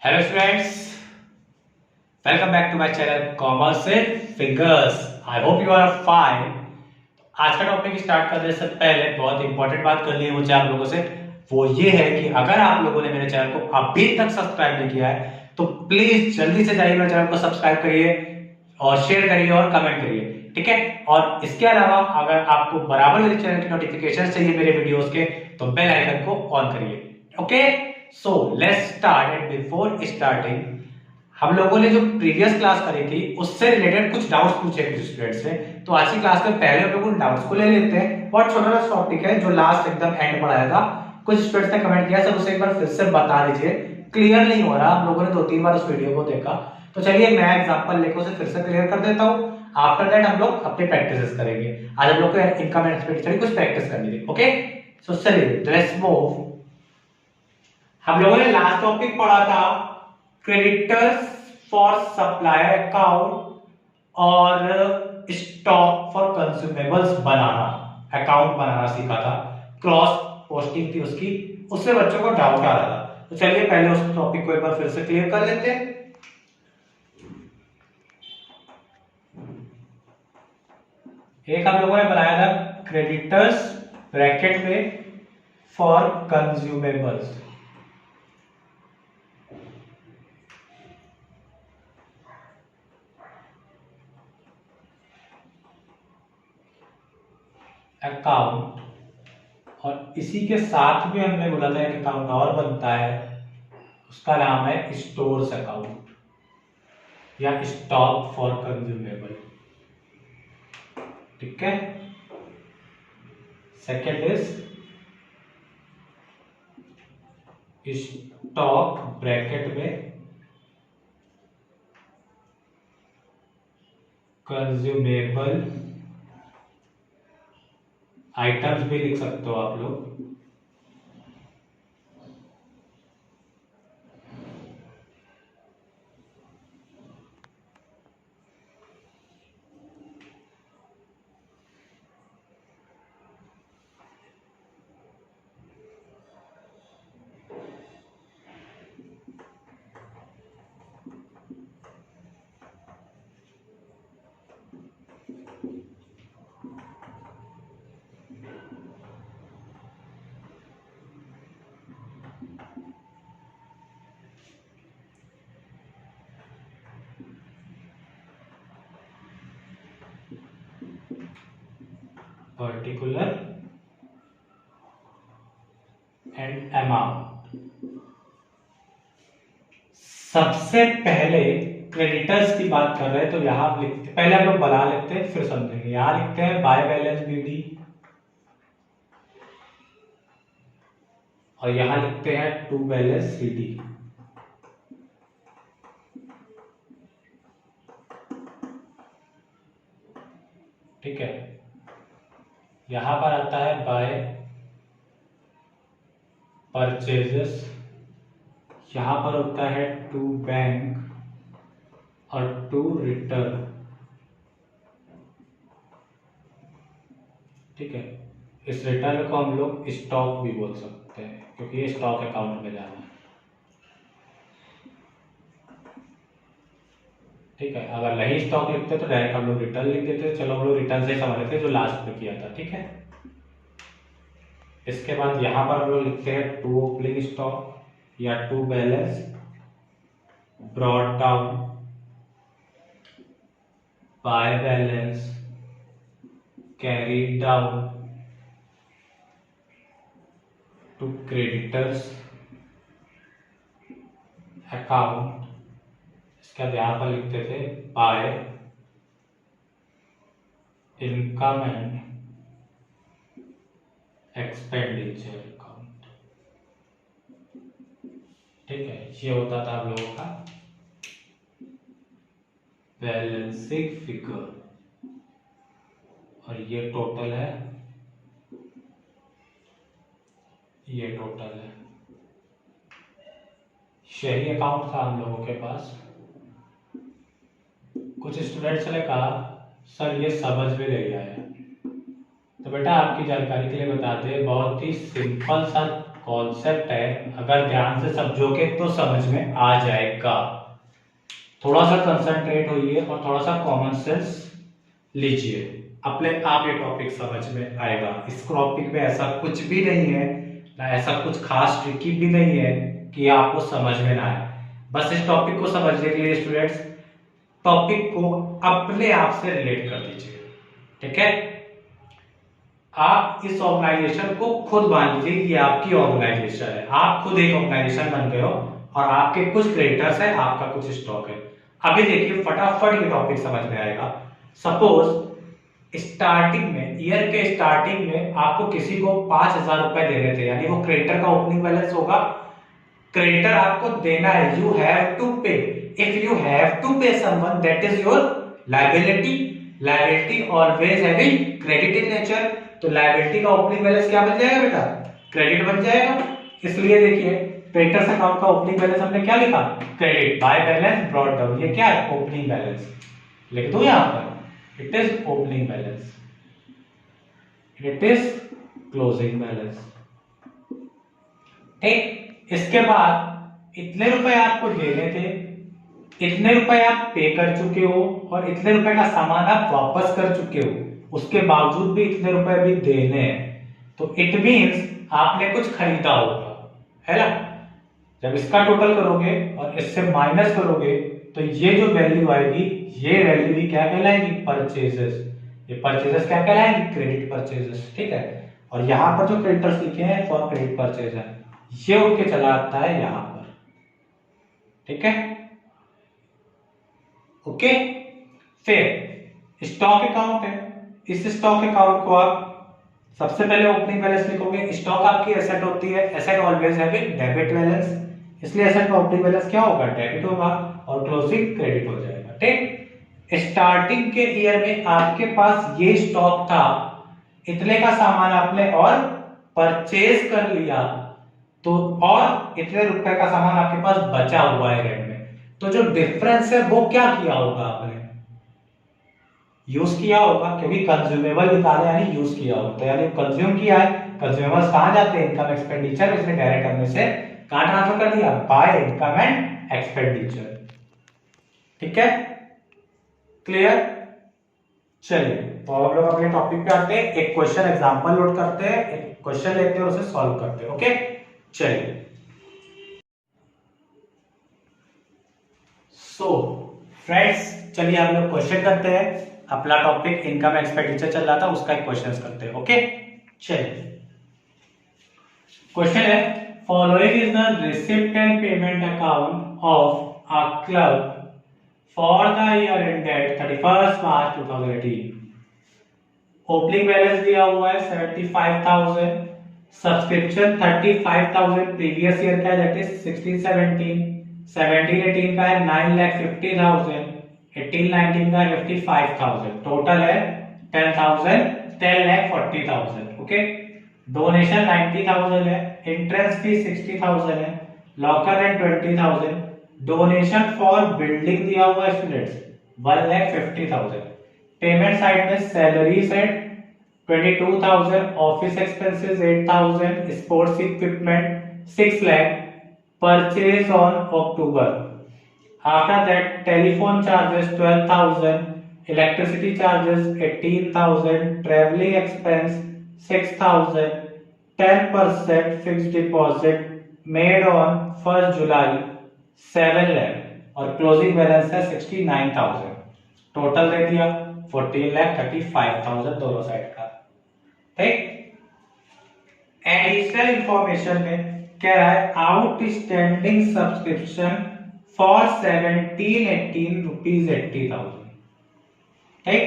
Hello students, welcome back to my channel commerce with figures. I hope you are fine. आज का topic start करने से पहले बहुत इंपॉर्टेंट बात करनी है मुझे आप लोगों से। वो ये है कि अगर आप लोगों ने मेरे चैनल को अभी तक सब्सक्राइब नहीं किया है तो प्लीज जल्दी से जाइए मेरे चैनल को सब्सक्राइब करिए और शेयर करिए और कमेंट करिए, ठीक है। और इसके अलावा अगर आपको बराबर मेरे चैनल की नोटिफिकेशन चाहिए मेरे वीडियोस के तो बेल आइकन को ऑन करिए। Okay, so let's start. And before starting हम लोगों ने जो प्रीवियस क्लास करी थी उससे रिलेटेड कुछ डाउट्स पूछे कुछ स्टूडेंट्स ने, तो आज की क्लास में पहले हम लोग उन डाउट्स को ले लेते हैं। बहुत छोटा सा टॉपिक है जो लास्ट एकदम एंड पढ़ाया था। कुछ स्टूडेंट्स ने कमेंट किया सर उसे एक बार फिर से बता दीजिए, क्लियर नहीं हो रहा। हम लोगों ने 2-3 बार उस वीडियो को देखा, तो चलिए मैं एग्जांपल लेकर उसे फिर से क्लियर कर देता हूं। आफ्टर दैट हम लोग अपनी प्रैक्टिसेस करेंगे। आज हम लोग को इनकम एंड एक्सपेंडिचर कुछ प्रैक्टिस करनी थी। ओके, सो चलिए लेट्स मूव। हम लोगों ने लास्ट टॉपिक पढ़ा था क्रेडिटर्स फॉर सप्लायर अकाउंट और स्टॉक फॉर कंज्यूमेबल्स बनाना, अकाउंट बनाना सीखा था। क्रॉस पोस्टिंग थी उसकी, उससे बच्चों को डाउट आ रहा था। तो चलिए पहले उस टॉपिक को एक बार फिर से क्लियर कर लेते हैं। एक हम लोगों ने बनाया था क्रेडिटर्स ब्रैकेट में फॉर कंज्यूमेबल्स, अकाउंट, और इसी के साथ में हमने बोला था एक अकाउंट और बनता है, उसका नाम है स्टोर्स अकाउंट या स्टॉक फॉर कंज्यूमेबल, ठीक है। सेकेंड इज स्टॉक ब्रैकेट में कंज्यूमेबल आइटम्स भी लिख सकते हो आप लोग। Particular and amount. सबसे पहले क्रेडिटर्स की बात कर रहे हैं तो यहां लिखते, पहले हम लोग बना लेते हैं फिर समझेंगे। यहां लिखते हैं बाय बैलेंस बीडी और यहां लिखते हैं टू बैलेंस सीडी, ठीक है। यहां पर आता है बाय परचेजेस, यहां पर होता है टू बैंक और टू रिटर्न, ठीक है। इस रिटर्न को हम लोग स्टॉक भी बोल सकते हैं क्योंकि ये स्टॉक अकाउंट में जाना है, ठीक है। अगर नहीं स्टॉक लिखते तो डायरेक्ट हम लोग रिटर्न लिख देते। चलो हम लोग रिटर्न से समझ लेते जो लास्ट में किया था, ठीक है। इसके बाद यहां पर हम लोग लिखते हैं टू ओपनिंग स्टॉक या to balance brought down by balance carry down to creditors account. इसके बाद यहां पर लिखते थे by income and expenditure account, ठीक है। ये होता था हम लोगों का बैलेंसिंग फिगर और ये टोटल है, ये टोटल है। यही अकाउंट था हम लोगों के पास। कुछ स्टूडेंट्स ने कहा सर ये समझ में नहीं आया, तो बेटा आपकी जानकारी के लिए बताते हैं बहुत ही सिंपल सा कॉन्सेप्ट है, अगर ध्यान से समझोगे तो समझ में आ जाएगा। थोड़ा सा कंसंट्रेट होइए और थोड़ा सा कॉमन सेंस लीजिए, अपने आप ये टॉपिक समझ में आएगा। इस टॉपिक में ऐसा कुछ भी नहीं है ना, ऐसा कुछ खास ट्रिकी भी नहीं है कि आपको समझ में ना आए। बस इस टॉपिक को समझने के लिए स्टूडेंट्स टॉपिक को अपने आप से रिलेट कर दीजिए, ठीक है। आप इस ऑर्गेनाइजेशन को खुद मान लीजिए कि आपकी ऑर्गेनाइजेशन है, आप खुद एक ऑर्गेनाइजेशन बन गए हो और आपके कुछ क्रेडिटर्स है, आपका कुछ स्टॉक है। अभी देखिए फटाफट ये टॉपिक समझ में आएगा। सपोज स्टार्टिंग में, ईयर के स्टार्टिंग में आपको किसी को 5,000 रुपए देने थे, यानी वो क्रेडिटर का ओपनिंग बैलेंस होगा। क्रेडिटर आपको देना है, यू हैव टू पे। इफ यू हैव टू पे someone, that is your liability. Liability always having credit in nature. तो लायबिलिटी का ओपनिंग बैलेंस क्या बन जाएगा बेटा? क्रेडिट बन जाएगा। इसलिए देखिए क्रेडिटर्स अकाउंट का ओपनिंग बैलेंस हमने क्या लिखा? Credit by balance brought down. ये क्या है? Opening balance. लिख दो यहां पर, it is opening balance, it is closing balance, ठीक। इसके बाद इतने रुपए आपको देने थे, इतने रुपए आप पे कर चुके हो और इतने रुपए का सामान आप वापस कर चुके हो, उसके बावजूद भी इतने रुपए भी देने हैं। तो इट मींस आपने कुछ खरीदा होगा, है ना। जब इसका टोटल करोगे और इससे माइनस करोगे तो ये जो वैल्यू आएगी, ये वैल्यू भी क्या कहलाएगी? परचेजेस। ये परचेजेस क्या कहलाएंगी? क्रेडिट परचेजेस, ठीक है। और यहां पर जो क्रेडिटर्स लिखे हैं फॉर क्रेडिट परचेज है, ये उठ के चला आता है यहां पर, ठीक है, ओके। फिर स्टॉक अकाउंट है, इस स्टॉक अकाउंट को आप सबसे पहले ओपनिंग बैलेंस लिखोगे। स्टॉक आपकी एसेट होती है, asset always having debit balance, इसलिए एसेट का ओपनिंग बैलेंस क्या होगा? डेबिट होगा और क्लोजिंग क्रेडिट हो जाएगा, ठीक। स्टार्टिंग के ईयर में आपके पास ये स्टॉक था, इतने का सामान आपने और परचेज कर लिया, तो और इतने रुपए का सामान आपके पास बचा हुआ है रेंट में, तो जो डिफरेंस है वो क्या किया होगा? आपने यूज किया होगा, क्योंकि कंज्यूमेबल निकाले यानी यूज किया होगा, तो यानी कंज्यूम किया है। कंज्यूमर्स कहां जाते हैं? इनकम एक्सपेंडिचर, इसने डायरेक्ट करने से कहां ट्रांसफर कर दिया? बाय इनकम एंड एक्सपेंडिचर, ठीक है, क्लियर। चलिए तो हम लोग अपने टॉपिक पे आते हैं, एक क्वेश्चन एग्जांपल नोट करते हैं, एक क्वेश्चन लेते हैं और उसे सॉल्व करते हैं, ओके। चलिए सो फ्रेंड्स, चलिए हम लोग क्वेश्चन करते हैं। अपना टॉपिक इनकम एक्सपेंडिचर चल रहा था, उसका एक क्वेश्चन करते हैं, ओके। चलिए क्वेश्चन है, following is the receipt and payment account of a club for the year ended 31 March 2018। Opening balance दिया हुआ है 75,000, सब्सक्रिप्शन 35,000 प्रीवियस ईयर का दैट इज 16-17, 17-18 का है 9,50,000, 18-19 का 55,000, टोटल है 10,40,000, ओके। डोनेशन 90,000 है, एंट्रेंस फी 60,000 है, locker rent 20,000, donation for building दिया हुआ है स्टूडेंट्स 1,50,000, पेमेंट साइड में सैलरीज है 22,000, office expenses 8,000, sports equipment 6 lakh, purchase on October. After that telephone charges 12,000, electricity charges 18,000, travelling expense 6,000, 10% fixed deposit made on 1 जुलाई 7 लाख और closing balance है 69,000। Total दे दिया 14,35,000 दोनों side का, ठीक। एडिशनल इंफॉर्मेशन में कह रहा है आउटस्टैंडिंग सब्सक्रिप्शन फॉर 17-18 रुपीज 80,000, ठीक।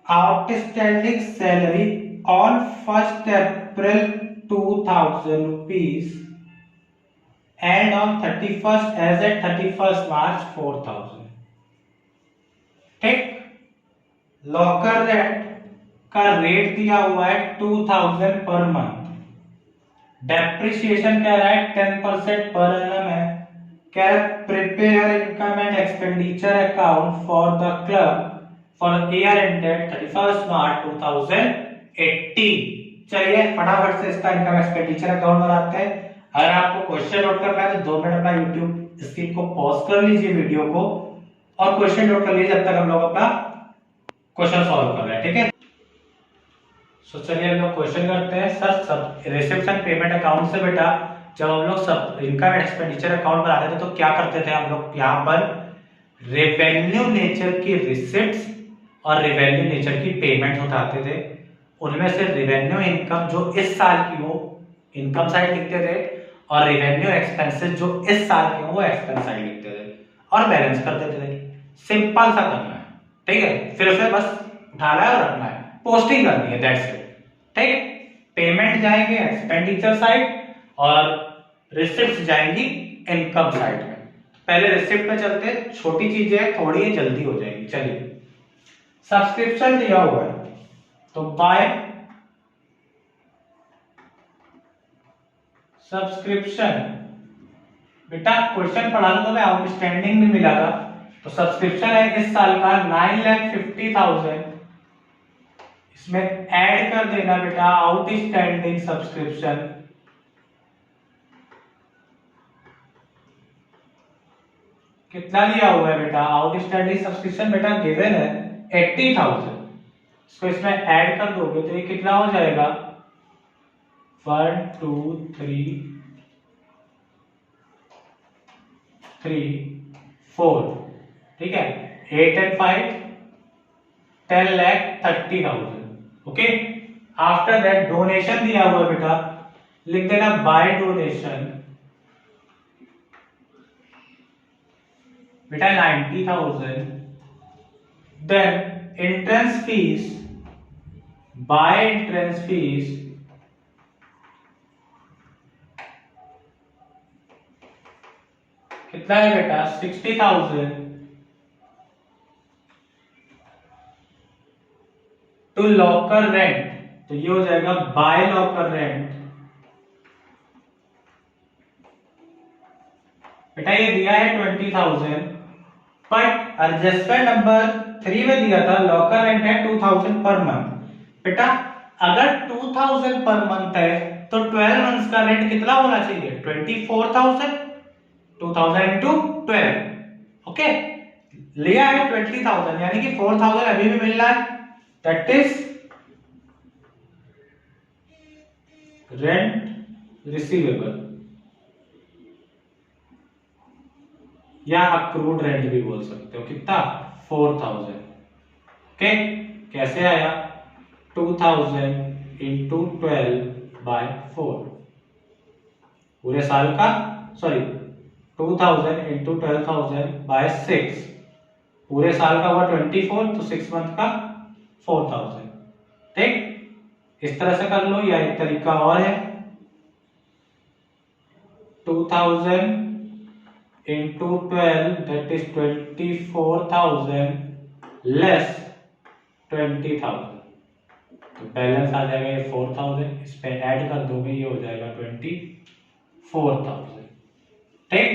Outstanding salary on 1 April 2,000 rupees and on 31st as at 31st March 4,000, ठीक। लॉकर रेंट का रेट दिया हुआ है 2,000 पर मंथ। डेप्रिसिएशन कह रहा है 10% पर एनम है। कह रहा है prepare income and expenditure account for the club for year ended 31st मार्च 2018। चलिए फटाफट से इसका इनकम एक्सपेंडिचर अकाउंट बनाते हैं। अगर आपको क्वेश्चन नोट करना है तो 2 मिनट अपना यूट्यूब स्क्रीन को पॉज कर लीजिए वीडियो को और क्वेश्चन नोट कर लीजिए जब तक हम लोग अपना क्वेश्चन सॉल्व कर रहे हैं, ठीक है। सो चलिए हम लोग क्वेश्चन करते हैं। सर सब रिसिप्ट एंड पेमेंट अकाउंट से बेटा जब हम लोग सब इनकम एंड एक्सपेंडिचर अकाउंट बनाते थे तो क्या करते थे हम लोग, यहाँ पर रेवेन्यू नेचर की रिसिप्ट्स और रेवेन्यू नेचर की पेमेंट उठाते थे। उनमें से रेवेन्यू इनकम जो इस साल की हो इनकम साइड लिखते थे और रेवेन्यू एक्सपेंसेस जो इस साल के हो वो एक्सपेंस साइड लिखते थे और बैलेंस कर देते थे। सिंपल सा करना है, ठीक है। फिर उसे बस उठाना है और रखना है, पोस्टिंग करनी है, दैट्स इट, ठीक। पेमेंट जाएंगे एक्सपेंडिचर साइड और रिसिप्ट जाएंगी इनकम साइड में। पहले रिसिप्ट में चलते, छोटी चीजें थोड़ी जल्दी हो जाएगी। चलिए सब्सक्रिप्शन दिया हुआ है तो बाय सब्सक्रिप्शन, बेटा क्वेश्चन पढ़ा दो तो मैं आउटस्टैंडिंग भी मिला था। तो सब्सक्रिप्शन है इस साल का 9,50,000, इसमें ऐड कर देना बेटा आउटस्टैंडिंग सब्सक्रिप्शन, कितना दिया हुआ है बेटा आउटस्टैंडिंग सब्सक्रिप्शन बेटा गिवन है 80,000। इसको इसमें ऐड कर दोगे तो ये कितना हो जाएगा 1 2 3 4, ठीक है। 8 and 5 10,30,000, okay. After that donation दिया हुआ बेटा, लिख देना बाय डोनेशन बेटा 90,000। Then entrance fees, by entrance fees कितना है बेटा 60,000। टू लॉकर रेंट, तो ये हो जाएगा बाय लॉकर रेंट, बेटा ये दिया है 20,000। बट एडजस्टमेंट नंबर 3 में दिया था लॉकर रेंट है 2,000 पर मंथ। बेटा अगर 2,000 पर मंथ है तो 12 मंथ्स का रेंट कितना होना चाहिए 24,000, 2,000 into 12, ओके। लिया है 20,000 यानी कि 4,000 अभी भी मिल रहा है, दैट इज रेंट रिसीवेबल या अक्रूड रेंट भी बोल सकते हो। कितना 4,000, ओके। कैसे आया 2,000 into 12/4, पूरे साल का, सॉरी 2,000 into 12,000/6, पूरे साल का हुआ 24, तो 6 मंथ का 4,000, ठीक। इस तरह से कर लो या एक तरीका और है 2,000 into 12 that is 24,000 less 20,000, तो बैलेंस आ जाएगा ये 4,000, इस पे ऐड कर दोगे ये हो जाएगा 24,000, ठीक।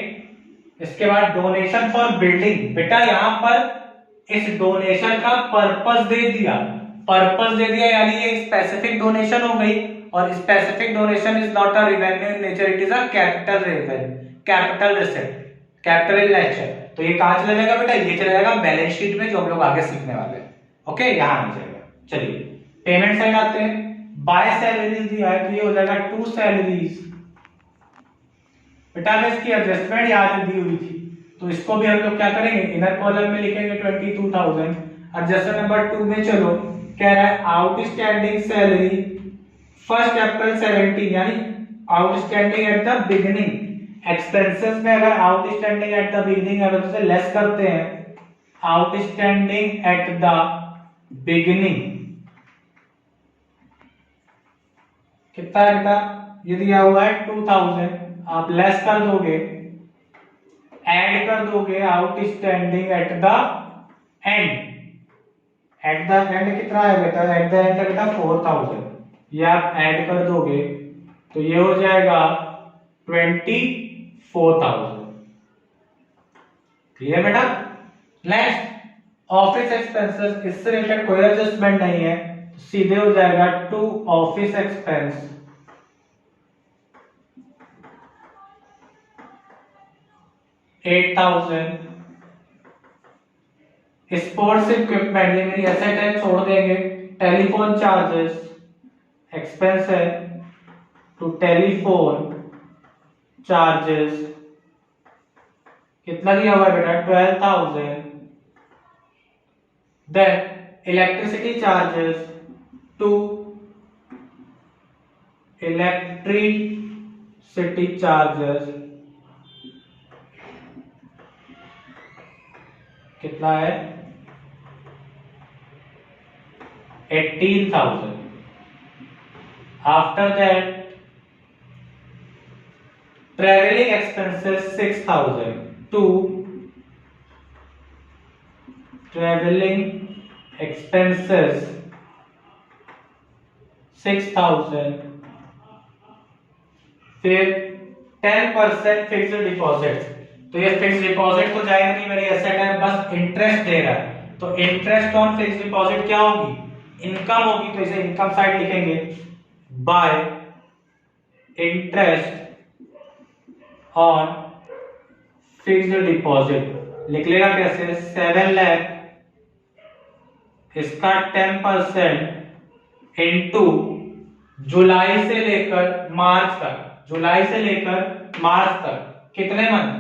इसके बाद डोनेशन फॉर बिल्डिंग, बेटा यहाँ पर इस डोनेशन का पर्पस दे दिया, यानी ये स्पेसिफिक डोनेशन हो गई और specific donation is not a revenue in nature, it is a capital revenue, capital receipt, capital in nature. तो ये कहां चला जाएगा बेटा, ये चला जाएगा बैलेंस शीट में जो हम लोग आगे सीखने वाले हैं, ओके। यहां आ जाएगा। चलिए पेमेंट साइड आते हैं। बाय सैलरीज दिया है तो ये हो जाएगा 2 सैलरीज, बेटा ने इसकी एडजस्टमेंट यहाँ दी हुई थी तो इसको भी हम लोग क्या करेंगे इनर कॉलम में लिखेंगे 22,000। एडजस्टमेंट नंबर 2 में चलो कह रहा है आउटस्टैंडिंग सैलरी फर्स्ट अप्रैल 17, यानी outstanding at the beginning. Expenses में अगर आउटस्टैंडिंग एट द बिगिनिंग अगर उसे लेस करते हैं, आउटस्टैंडिंग एट द बिगिनिंग कितना है बेटा, ये दिया हुआ है 2,000, आप लेस कर दोगे, ऐड कर दोगे outstanding at the end, at the end कितना है बेटा, एट द एंड बेटा 4,000, ये आप ऐड कर दोगे तो ये हो जाएगा 24,000, क्लियर बेटा। नेक्स्ट ऑफिस एक्सपेंसेस, इससे रिलेटेड कोई एडजस्टमेंट नहीं है, सीधे हो जाएगा to office expense $8,000। Sports equipment ये मेरी एसेट है, छोड़ देंगे। टेलीफोन चार्जेस एक्सपेंस है टू टेलीफोन चार्जेस, कितना दिया हुआ है बेटा 12,000। Then electricity charges to electricity charges कितना है 18,000। After that travelling expenses 6,000 to travelling expenses 6,000। फिर 10% फिक्स्ड डिपॉजिट, तो ये फिक्स्ड डिपॉजिट तो जाएगा नहीं, मेरी एसेट है, बस इंटरेस्ट दे रहा है, तो इंटरेस्ट ऑन फिक्स्ड डिपॉजिट क्या होगी, इनकम होगी, तो इसे इनकम साइड लिखेंगे। Bye interest on fixed deposit लिख लेगा कैसे, 7 लाख इसका 10% इनटू जुलाई से लेकर मार्च तक, जुलाई से लेकर मार्च तक कितने मंथ,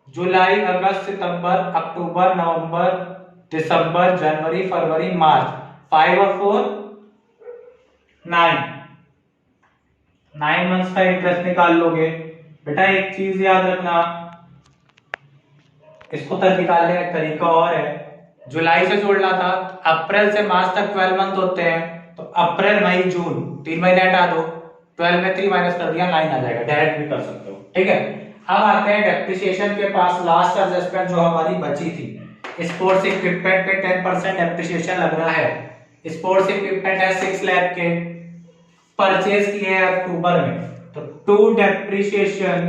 जुलाई अगस्त सितंबर अक्टूबर नवंबर दिसंबर जनवरी फरवरी मार्च, 5 और 4 9 मंथ्स का इंटरेस्ट निकाल लोगे। बेटा एक चीज याद रखना, इसको तक निकालने का तरीका और है, जुलाई से जोड़ना था, अप्रैल से मार्च तक 12 मंथ होते हैं, तो अप्रैल मई जून 3 महीने हटा दो, 12 में 3 माइनस कर दिया 9 आ जाएगा, डायरेक्ट भी कर सकते हो, ठीक है। अब आते हैं डेप्रिसिएशन के पास, लास्ट एडजस्टमेंट जो हमारी बची थी, स्पोर्ट्स इक्विपमेंट पे 10% डेप्रिसिएशन लग रहा है। स्पोर्ट्स इक्विपमेंट है 6 लाख के, परचेज किए हैं अक्टूबर में, तो to depreciation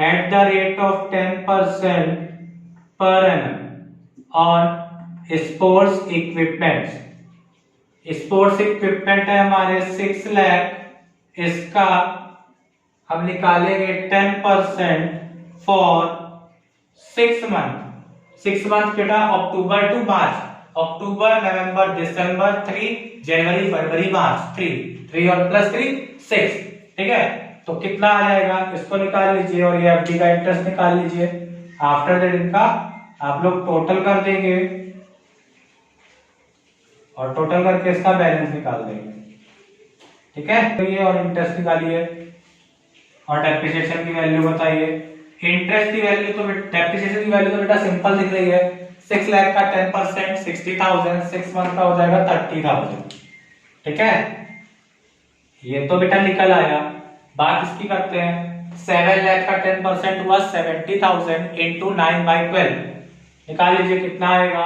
at the rate of 10% per annum on sports equipments. Sports equipment है हमारे 6 लाख, इसका हम निकालेंगे 10% फॉर 6 मंथ। 6 मंथ बेटा अक्टूबर टू मार्च, अक्टूबर नवंबर दिसंबर 3, जनवरी फरवरी मार्च 3 और प्लस 3 6, ठीक है। तो कितना आ जाएगा इसको निकाल लीजिए और ये एफडी का इंटरेस्ट निकाल लीजिए। आफ्टर दैट इनका आप लोग टोटल कर देंगे और टोटल करके इसका बैलेंस निकाल देंगे, ठीक है। तो ये और इंटरेस्ट निकालिए और डेप्रिसिएशन की वैल्यू बताइए। इंटरेस्ट की वैल्यू तो डेप्रिसिएशन की वैल्यू तो बेटा सिंपल दिख रही है, 6 लाख का 10% 60,000, 6 मंथ का हो जाएगा 30,000, ठीक है। ये तो बेटा निकल आया। बात इसकी करते हैं, 7 लाख का 10% हुआ 70,000 इंटू 9/12, निकाल लीजिए कितना आएगा,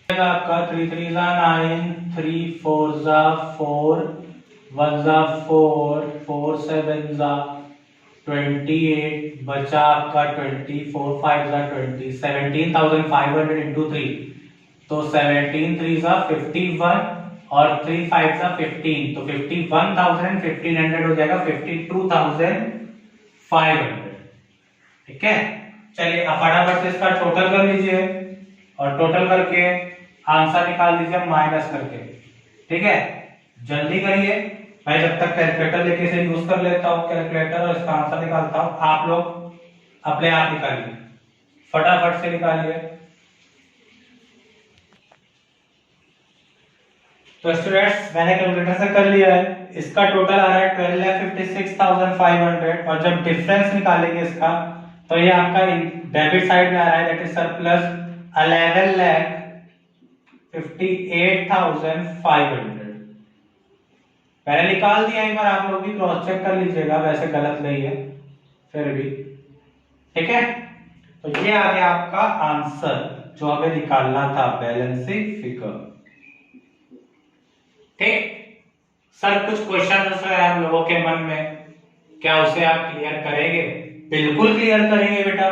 आपका 3 3 9, 3 4 4, 1 4, 4 7 28, बचा आपका 24, 5 20, 17,500 इंटू 3, तो 17 3 51 और 3 5 15, तो 51,000 1500 हो जाएगा 52,500, ठीक है। चलिए अब फटाफट से इसका टोटल कर लीजिए और टोटल करके आंसर निकाल दीजिए माइनस करके, ठीक है। जल्दी करिए, मैं जब तक कैलकुलेटर लेके इसे यूज कर लेता हूँ कैलकुलेटर और इसका आंसर निकालता हूँ, आप लोग अपने आप निकालिए, फटाफट से निकालिए। तो स्टूडेंट्स मैंने कैलकुलेटर से कर लिया है, इसका टोटल आ रहा है 12,56,500 और जब डिफरेंस निकालेंगे इसका तो ये आपका डेबिट साइड में आ रहा है, दैट इज सरप्लस 11,58,500। मैंने निकाल दिया, एक बार आप लोग भी क्रॉस चेक कर लीजिएगा, वैसे गलत नहीं है फिर भी, ठीक है। तो ये आ गया आपका आंसर जो हमें निकालना था, बैलेंसिंग फिगर, ठीक। सर कुछ क्वेश्चन है आप लोगों के मन में, क्या उसे आप क्लियर करेंगे? बिल्कुल क्लियर करेंगे बेटा,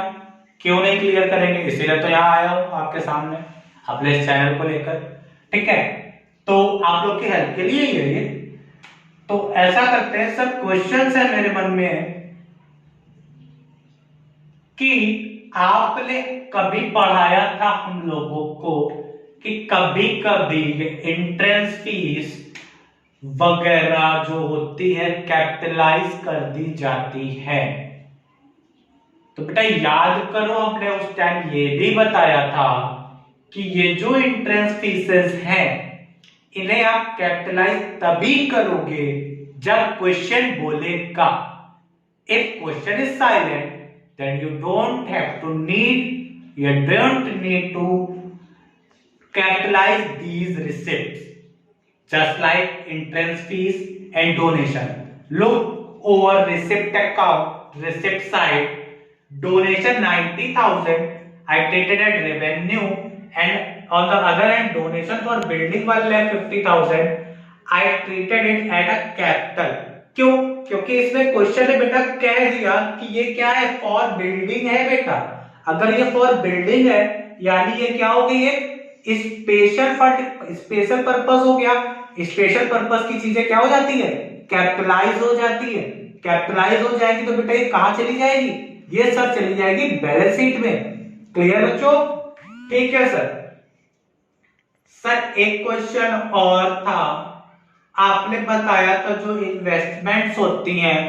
क्यों नहीं क्लियर करेंगे, इसीलिए तो यहाँ आया हूं आपके सामने अपने इस चैनल को लेकर। ठीक है, तो आप लोग की हेल्प के लिए ही है ये। तो ऐसा करते हैं, सब क्वेश्चंस है मेरे मन में कि आपने कभी पढ़ाया था हम लोगों को कि कभी कभी एंट्रेंस फीस वगैरह जो होती है कैपिटलाइज कर दी जाती है। तो बेटा याद करो, हमने उस टाइम ये भी बताया था कि ये जो एंट्रेंस फीसेस हैं इन्हें आप कैपिटलाइज तभी करोगे जब क्वेश्चन बोलेगा। If question is silent then you don't need to capitalize these receipts, just like entrance fees and donation. Look over receipt account, receipt side. Donation 90,000 I treated as revenue, and on the other hand donation for building 1,50,000 I treated it as a capital. क्यों? क्योंकि इसमें question है बेटा, कह दिया कि ये क्या है, फॉर बिल्डिंग है बेटा। अगर ये फॉर बिल्डिंग है यानी ये क्या हो गई है, स्पेशल फंड, स्पेशल पर्पस हो गया। स्पेशल पर्पस की चीजें क्या हो जाती है, कैपिटलाइज हो जाती है। कैपिटलाइज हो जाएगी तो बेटा ये कहां चली जाएगी, ये सब चली जाएगी बैलेंस शीट में। क्लियर बच्चों? ठीक है सर। सर एक क्वेश्चन और था, आपने बताया था जो इन्वेस्टमेंट्स होती हैं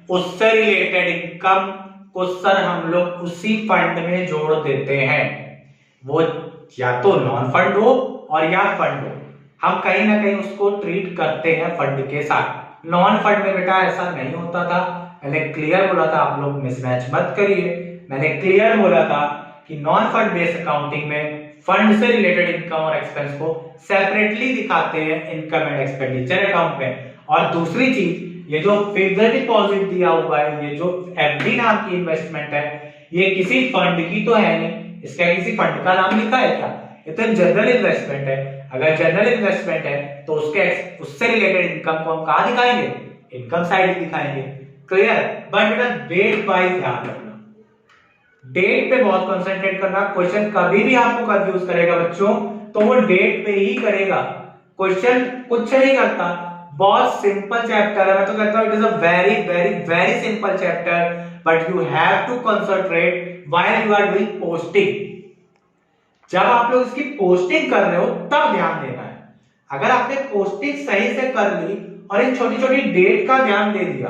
उससे रिलेटेड इनकम को सर हम लोग उसी फंड में जोड़ देते हैं, वो या तो नॉन फंड हो और या फंड हो, हम कहीं ना कहीं उसको ट्रीट करते हैं फंड के साथ। नॉन फंड में बेटा ऐसा नहीं होता था, मैंने क्लियर बोला था, आप लोग मिसमैच मत करिए। मैंने क्लियर बोला था कि नॉन फंड बेस्ड अकाउंटिंग में फंड से रिलेटेड इनकम और एक्सपेंस को सेपरेटली दिखाते हैं इनकम एंड एक्सपेंडिचर अकाउंट में। और दूसरी चीज, ये जो फिक्स्ड डिपॉजिट दिया हुआ है, ये जो एफडी नाम की इन्वेस्टमेंट है, ये किसी फंड की तो है नहीं, इसका किसी फंड का नाम लिखा है क्या? ये तो जनरल इन्वेस्टमेंट है। अगर जनरल इन्वेस्टमेंट है तो उससे रिलेटेड इनकम को हम कहां दिखाएंगे, इनकम साइड दिखाएंगे। क्लियर? बट बेटा डेट वाइज ध्यान रखना, डेट पे बहुत कंसंट्रेट करना। क्वेश्चन कभी भी आपको कंफ्यूज करेगा बच्चों तो वो डेट पे ही करेगा, क्वेश्चन कुछ नहीं करता। बहुत सिंपल चैप्टर है, मैं तो कहता हूं it is a very very very simple chapter, but you have to concentrate while you are doing posting. जब आप लोग इसकी पोस्टिंग कर रहे हो तब ध्यान देना है। अगर आपने पोस्टिंग सही से कर ली और इन छोटी छोटी डेट का ध्यान दे दिया,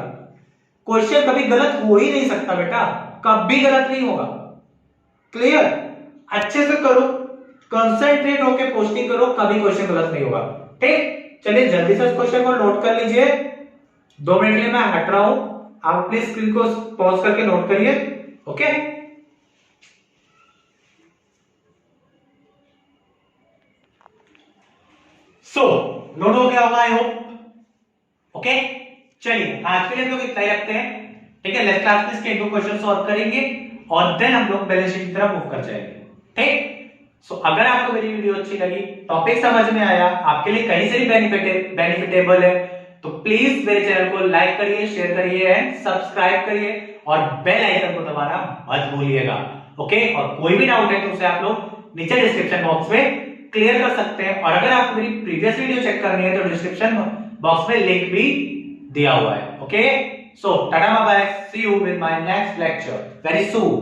क्वेश्चन कभी गलत हो ही नहीं सकता बेटा, कभी गलत नहीं होगा। क्लियर? अच्छे से करो, कंसंट्रेट होकर पोस्टिंग करो, कभी क्वेश्चन गलत नहीं होगा। ठीक, चलिए जल्दी से इस क्वेश्चन को नोट कर लीजिए। 2 मिनट के लिए मैं हट रहा हूं, आप अपनी स्क्रीन को पॉज करके नोट करिए। ओके, सो नोट हो गया होगा आई होप। ओके, चलिए आज के लिए हम लोग इतना ही रखते हैं। ठीक है, नेक्स्ट क्लास में इसके 2 क्वेश्चन सॉल्व करेंगे और देन हम लोग बैलेंस शीट की तरफ मूव कर जाएंगे। ठीक, सो अगर आपको मेरी वीडियो अच्छी लगी, टॉपिक समझ में आया, आपके लिए कहीं से भी बेनिफिटेबल है, तो प्लीज मेरे चैनल को लाइक करिए, शेयर करिए एंड सब्सक्राइब करिए और बेल आइकन को दबाना मत भूलिएगा। ओके, और कोई भी डाउट है तो उसे आप लोग नीचे डिस्क्रिप्शन बॉक्स में क्लियर कर सकते हैं। और अगर आपको मेरी प्रीवियस वीडियो चेक करनी है तो डिस्क्रिप्शन बॉक्स में लिंक भी दिया हुआ है। Okay, so tata bye bye, see you with my next lecture very soon.